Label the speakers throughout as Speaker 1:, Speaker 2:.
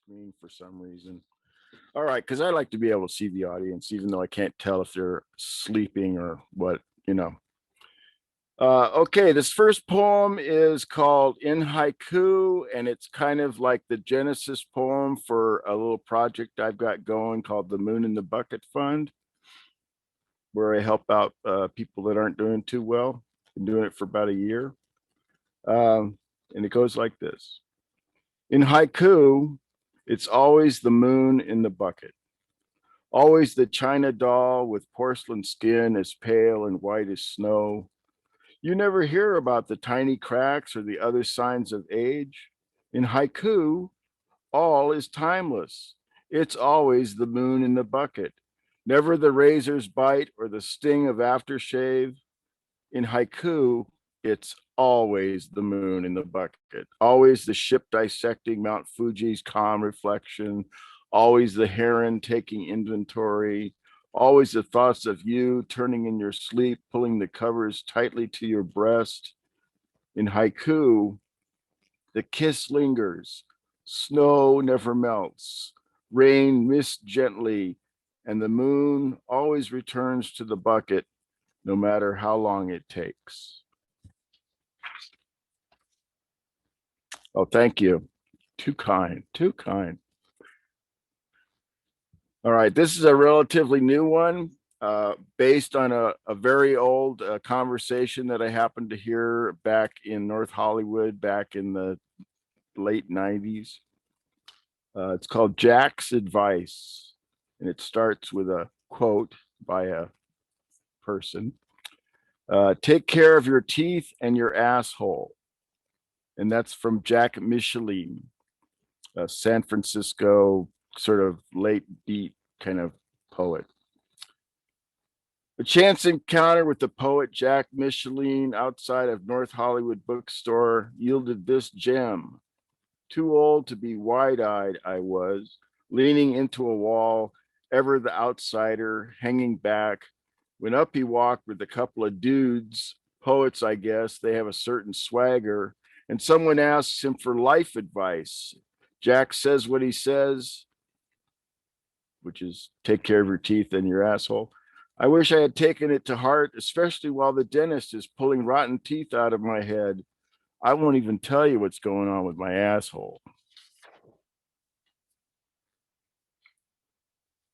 Speaker 1: screen for some reason. All right, because I like to be able to see the audience, even though I can't tell if they're sleeping or what, you know. Okay, this first poem is called In Haiku, and it's kind of like the Genesis poem for a little project I've got going called the Moon in the Bucket Fund, where I help out people that aren't doing too well. Been doing it for about a year. And it goes like this. In haiku, it's always the moon in the bucket, always the china doll with porcelain skin as pale and white as snow. You never hear about the tiny cracks or the other signs of age. In haiku, all is timeless. It's always the moon in the bucket, never the razor's bite or the sting of aftershave. In haiku, it's always the moon in the bucket, always the ship dissecting Mount Fuji's calm reflection, always the heron taking inventory, always the thoughts of you turning in your sleep, pulling the covers tightly to your breast. In haiku, the kiss lingers, snow never melts, rain mists gently, and the moon always returns to the bucket no matter how long it takes. Oh, thank you. Too kind, too kind. All right, this is a relatively new one, based on a very old conversation that I happened to hear back in North Hollywood back in the late 90s. It's called Jack's Advice, and it starts with a quote by a person. Take care of your teeth and your asshole. And that's from Jack Michelin, a San Francisco sort of late beat kind of poet. A chance encounter with the poet Jack Michelin outside of North Hollywood bookstore yielded this gem. Too old to be wide-eyed, I was, leaning into a wall, ever the outsider, hanging back. When up he walked with a couple of dudes, poets, I guess, they have a certain swagger, and someone asks him for life advice. Jack says what he says, which is take care of your teeth and your asshole. I wish I had taken it to heart, especially while the dentist is pulling rotten teeth out of my head. I won't even tell you what's going on with my asshole.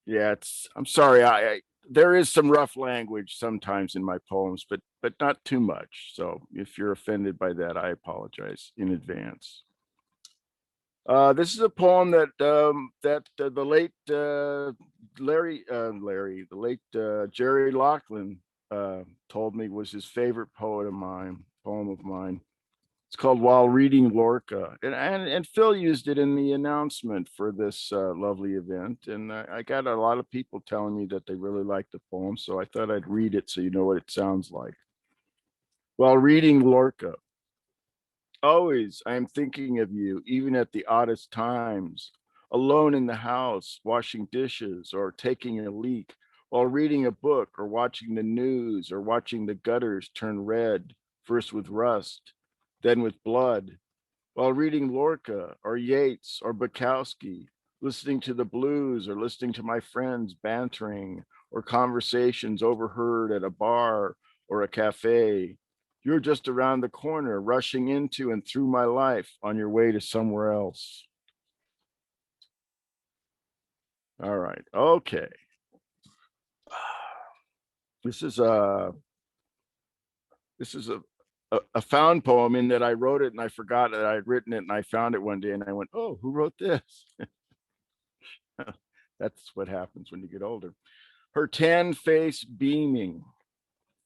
Speaker 1: Yeah, I'm sorry. There is some rough language sometimes in my poems, but not too much. So if you're offended by that, I apologize in advance. This is a poem that the late the late Jerry Laughlin told me was his favorite poem of mine. It's called While Reading Lorca, and Phil used it in the announcement for this lovely event, and I got a lot of people telling me that they really liked the poem, so I thought I'd read it so you know what it sounds like. While reading Lorca, always I am thinking of you, even at the oddest times, alone in the house, washing dishes or taking a leak, while reading a book or watching the news or watching the gutters turn red, first with rust, then with blood, while reading Lorca or Yeats or Bukowski, listening to the blues or listening to my friends bantering or conversations overheard at a bar or a cafe. You're just around the corner, rushing into and through my life on your way to somewhere else. All right. Okay. This is a this is a found poem in that I wrote it and I forgot that I had written it and I found it one day and I went, oh, who wrote this? That's what happens when you get older. Her tan face beaming.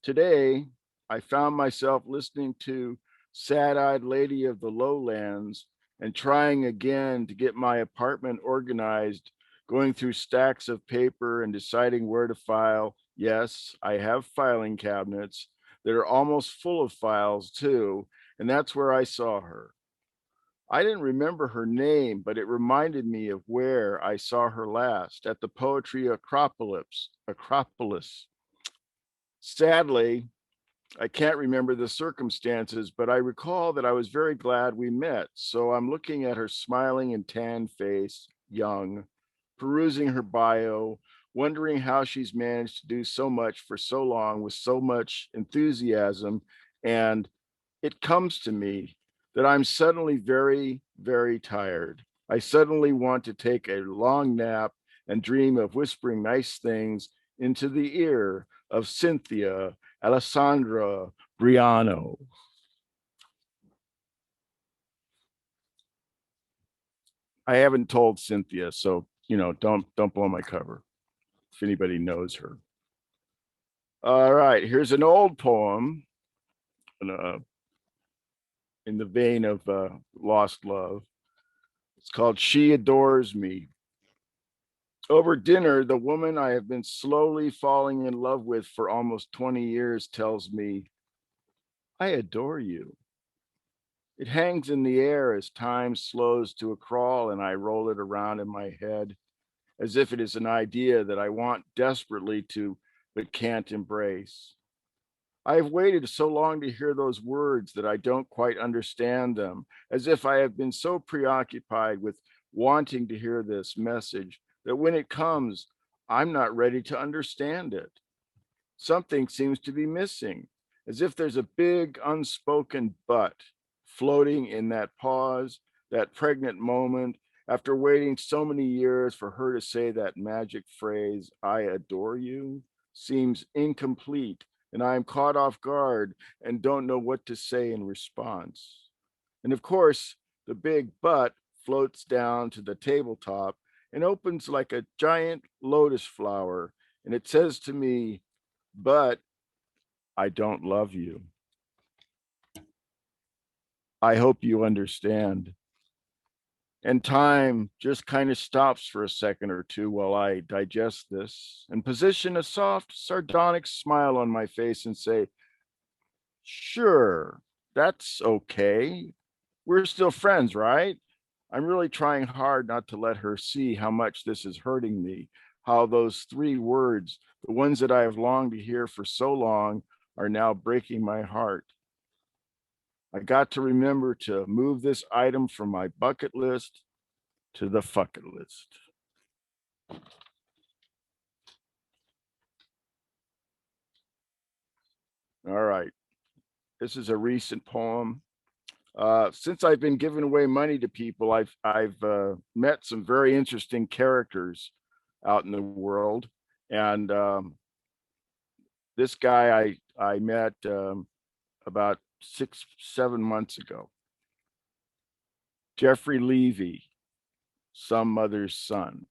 Speaker 1: Today, I found myself listening to Sad-Eyed Lady of the Lowlands and trying again to get my apartment organized, going through stacks of paper and deciding where to file. Yes, I have filing cabinets that are almost full of files too, and that's where I saw her. I didn't remember her name, but it reminded me of where I saw her last, at the Poetry Acropolis. Sadly, I can't remember the circumstances, but I recall that I was very glad we met. So I'm looking at her smiling and tan face, young, perusing her bio, wondering how she's managed to do so much for so long with so much enthusiasm. And it comes to me that I'm suddenly very, very tired. I suddenly want to take a long nap and dream of whispering nice things into the ear of Cynthia Alessandra Briano. I haven't told Cynthia, so don't blow my cover if anybody knows her. All right, here's an old poem uh, in the vein of Lost Love. It's called She Adores Me. Over dinner, the woman I have been slowly falling in love with for almost 20 years tells me, I adore you. It hangs in the air as time slows to a crawl and I roll it around in my head as if it is an idea that I want desperately to, but can't embrace. I have waited so long to hear those words that I don't quite understand them, as if I have been so preoccupied with wanting to hear this message that when it comes, I'm not ready to understand it. Something seems to be missing, as if there's a big unspoken but floating in that pause, that pregnant moment, after waiting so many years for her to say that magic phrase, I adore you, seems incomplete, and I am caught off guard and don't know what to say in response. And of course, the big but floats down to the tabletop and opens like a giant lotus flower, and it says to me, but I don't love you. I hope you understand. And time just kind of stops for a second or two while I digest this and position a soft, sardonic smile on my face and say, sure, that's okay. We're still friends, right? I'm really trying hard not to let her see how much this is hurting me, how those three words, the ones that I have longed to hear for so long, are now breaking my heart. I got to remember to move this item from my bucket list to the fucket list. All right. This is a recent poem. Since I've been giving away money to people, I've met some very interesting characters out in the world, and this guy I met about 6-7 months ago. Jeffrey Levy, some mother's son.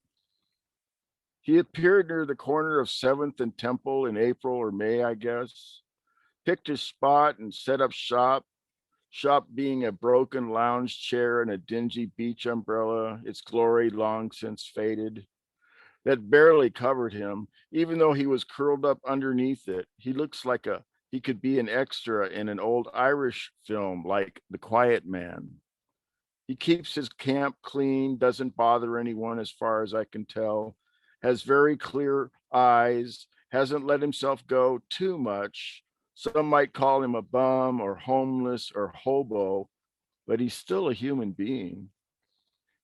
Speaker 1: He appeared near the corner of 7th and Temple in April or May, I guess. Picked his spot and set up shop. Shop being a broken lounge chair and a dingy beach umbrella, its glory long since faded, that barely covered him, even though he was curled up underneath it. He could be an extra in an old Irish film like The Quiet Man. He keeps his camp clean, doesn't bother anyone as far as I can tell, has very clear eyes, hasn't let himself go too much. Some might call him a bum or homeless or hobo, but he's still a human being.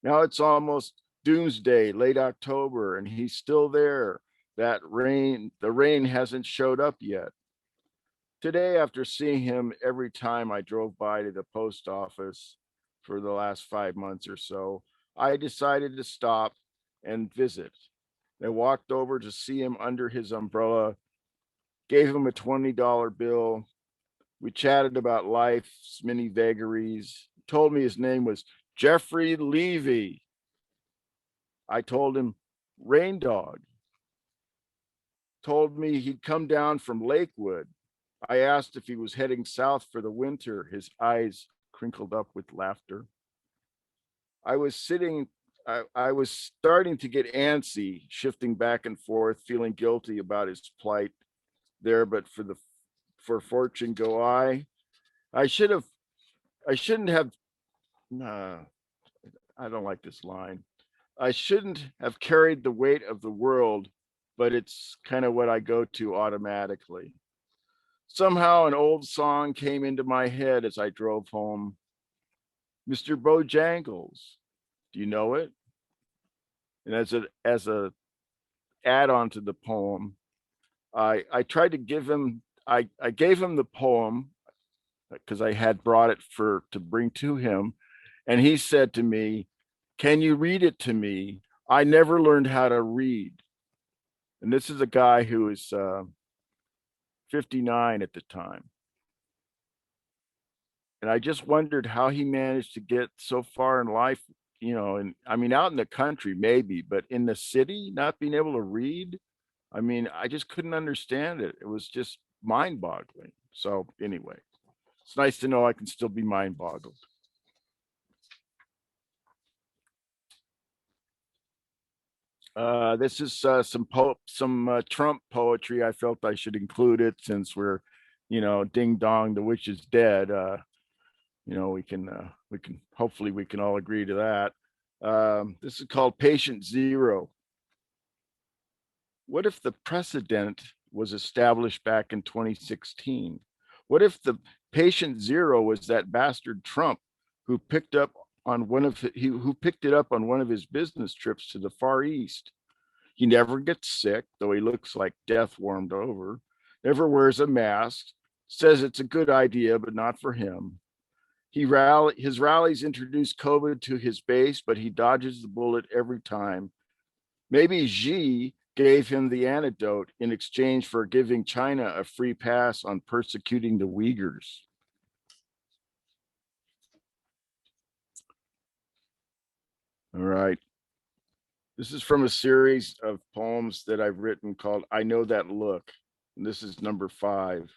Speaker 1: Now it's almost doomsday, late October, and he's still there. The rain hasn't showed up yet. Today, after seeing him every time I drove by to the post office for the last 5 months or so, I decided to stop and visit. I walked over to see him under his umbrella, gave him a $20 bill. We chatted about life's many vagaries. He told me his name was Jeffrey Levy. I told him Raindog. Told me he'd come down from Lakewood. I asked if he was heading south for the winter. His eyes crinkled up with laughter. I was sitting, I was starting to get antsy, shifting back and forth, feeling guilty about his plight there, but for fortune go I. I should have, I shouldn't have, nah, I don't like this line. I shouldn't have carried the weight of the world, but it's kind of what I go to automatically. Somehow an old song came into my head as I drove home. Mr. Bojangles, do you know it? And as a add-on to the poem, I tried to give him I gave him the poem because I had brought it for to bring to him, and he said to me, "Can you read it to me? I never learned how to read." And this is a guy who is 59 at the time. And I just wondered how he managed to get so far in life, and I mean, out in the country, maybe, but in the city, not being able to read. I mean, I just couldn't understand it. It was just mind boggling. So, anyway, it's nice to know I can still be mind boggled. This is some Trump poetry. I felt I should include it since we're, ding dong, the witch is dead. We can hopefully we can all agree to that. This is called Patient Zero. What if the precedent was established back in 2016? What if the patient zero was that bastard Trump who picked up on who picked it up on one of his business trips to the Far East? He never gets sick, though he looks like death warmed over, never wears a mask, says it's a good idea, but not for him. His rallies introduce COVID to his base, but he dodges the bullet every time. Maybe Xi gave him the antidote in exchange for giving China a free pass on persecuting the Uyghurs. All right. This is from a series of poems that I've written called I Know That Look. And this is number 5.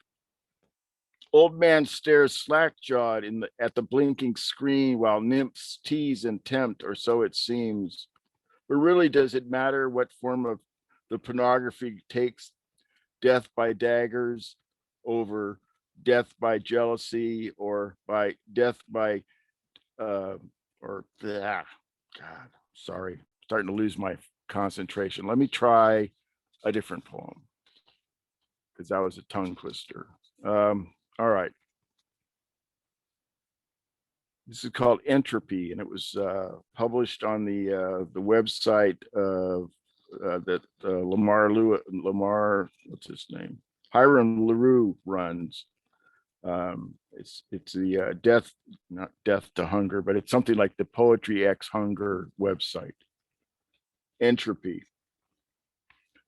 Speaker 1: Old man stares slack-jawed at the blinking screen while nymphs tease and tempt, or so it seems. But really, does it matter what form of the pornography takes? Death by daggers over death by jealousy or by death by or God, sorry, starting to lose my concentration. Let me try a different poem because that was a tongue twister. All right. This is called Entropy, and it was published on the website of that Lamar, what's his name? Hiram LaRue runs. It's the not Death to Hunger, but it's something like the Poetry X Hunger website. Entropy.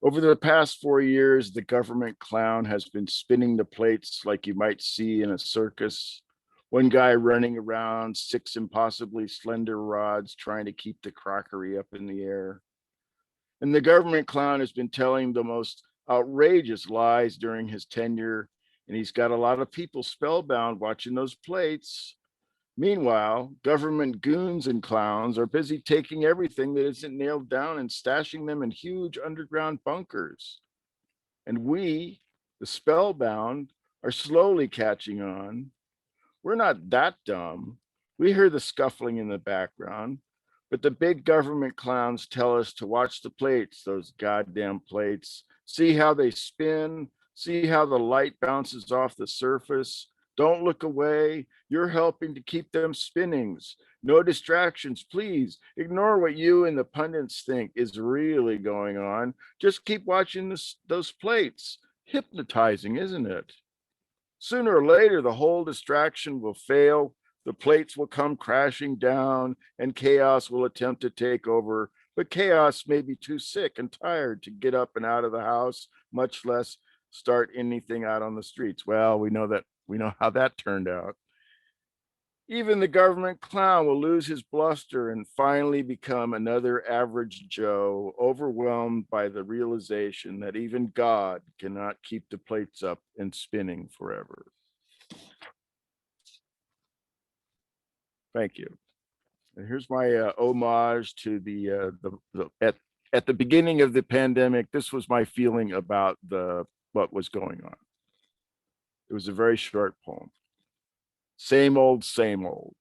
Speaker 1: Over the past 4 years, the government clown has been spinning the plates like you might see in a circus. One guy running around 6 impossibly slender rods trying to keep the crockery up in the air. And the government clown has been telling the most outrageous lies during his tenure, and he's got a lot of people spellbound watching those plates. Meanwhile, government goons and clowns are busy taking everything that isn't nailed down and stashing them in huge underground bunkers. And we, the spellbound, are slowly catching on. We're not that dumb. We hear the scuffling in the background, but the big government clowns tell us to watch the plates, those goddamn plates. See how they spin, see how the light bounces off the surface. Don't look away. You're helping to keep them spinnings. No distractions, please. Ignore what you and the pundits think is really going on. Just keep watching those plates. Hypnotizing, isn't it? Sooner or later, the whole distraction will fail. The plates will come crashing down and chaos will attempt to take over. But chaos may be too sick and tired to get up and out of the house, much less start anything out on the streets. Well, we know how that turned out. Even the government clown will lose his bluster and finally become another average Joe, overwhelmed by the realization that even God cannot keep the plates up and spinning forever. Thank you. And here's my homage to at the beginning of the pandemic. This was my feeling about what was going on. It was a very short poem. Same old, same old.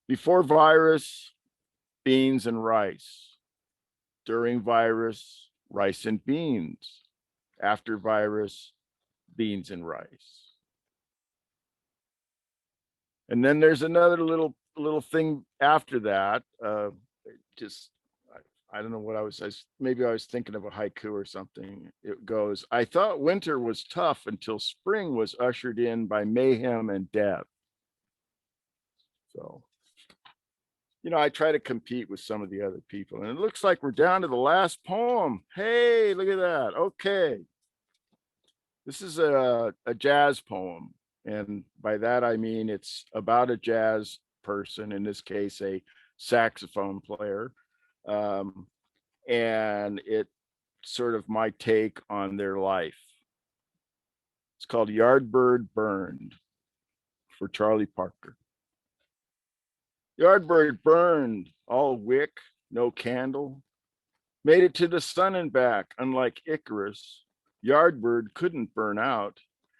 Speaker 1: Before virus, beans and rice. During virus, rice and beans. After virus, beans and rice. And then there's another little thing after that. Just I don't know what I was maybe I was thinking of a haiku or something. It goes, I thought winter was tough until spring was ushered in by mayhem and death. So, I try to compete with some of the other people, and it looks like we're down to the last poem. Hey, look at that. Okay. This is a jazz poem. And by that, I mean it's about a jazz person, in this case, a saxophone player. And it sort of my take on their life. It's called Yardbird Burned for Charlie Parker. Yardbird burned, all wick, no candle. Made it to the sun and back, unlike Icarus. Yardbird couldn't burn out.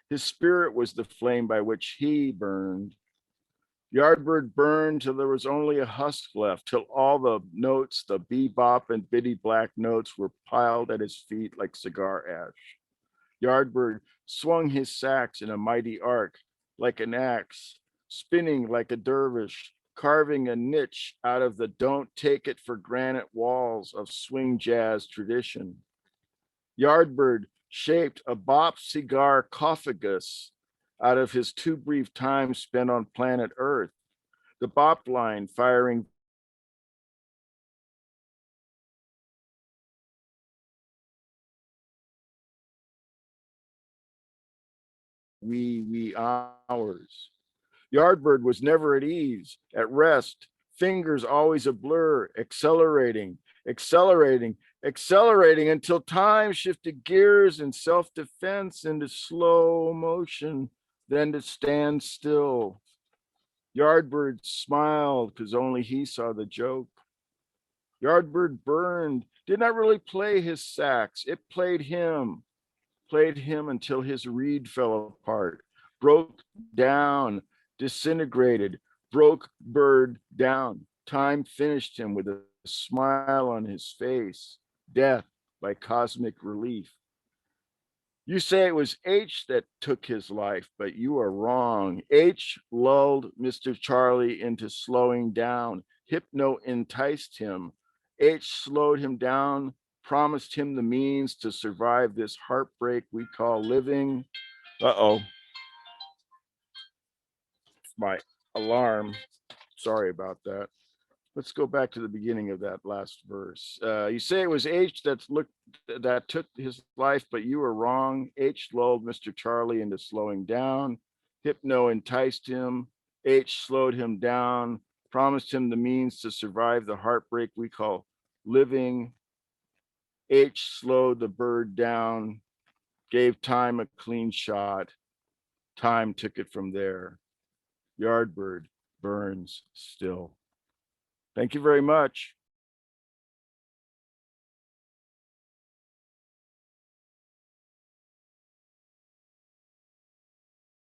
Speaker 1: His spirit was the flame by which he burned. Yardbird burned till there was only a husk left, till all the notes, the bebop and bitty black notes, were piled at his feet like cigar ash. Yardbird swung his sax in a mighty arc, like an axe, spinning like a dervish, carving a niche out of the don't take it for granted walls of swing jazz tradition. Yardbird shaped a bop cigar cophagus out of his too brief time spent on planet Earth. The bop line firing wee hours. Yardbird was never at ease, at rest, fingers always a blur, accelerating, accelerating until time shifted gears in self-defense into slow motion, then to stand still. Yardbird smiled because only he saw the joke. Yardbird burned, did not really play his sax, it played him until his reed fell apart, broke down, disintegrated, broke Bird down. Time finished him with a smile on his face, death by cosmic relief. You say it was H that took his life, but you are wrong. H lulled Mr. Charlie into slowing down. Hypno enticed him. H slowed him down, promised him the means to survive this heartbreak we call living. Uh-oh. My alarm. Sorry about that. Let's go back to the beginning of that last verse. You say it was H that took his life, but you were wrong. H lulled Mr. Charlie into slowing down. Hypno enticed him. H slowed him down, promised him the means to survive the heartbreak we call living. H slowed the bird down, gave time a clean shot. Time took it from there. Yardbird burns still. Thank you very much.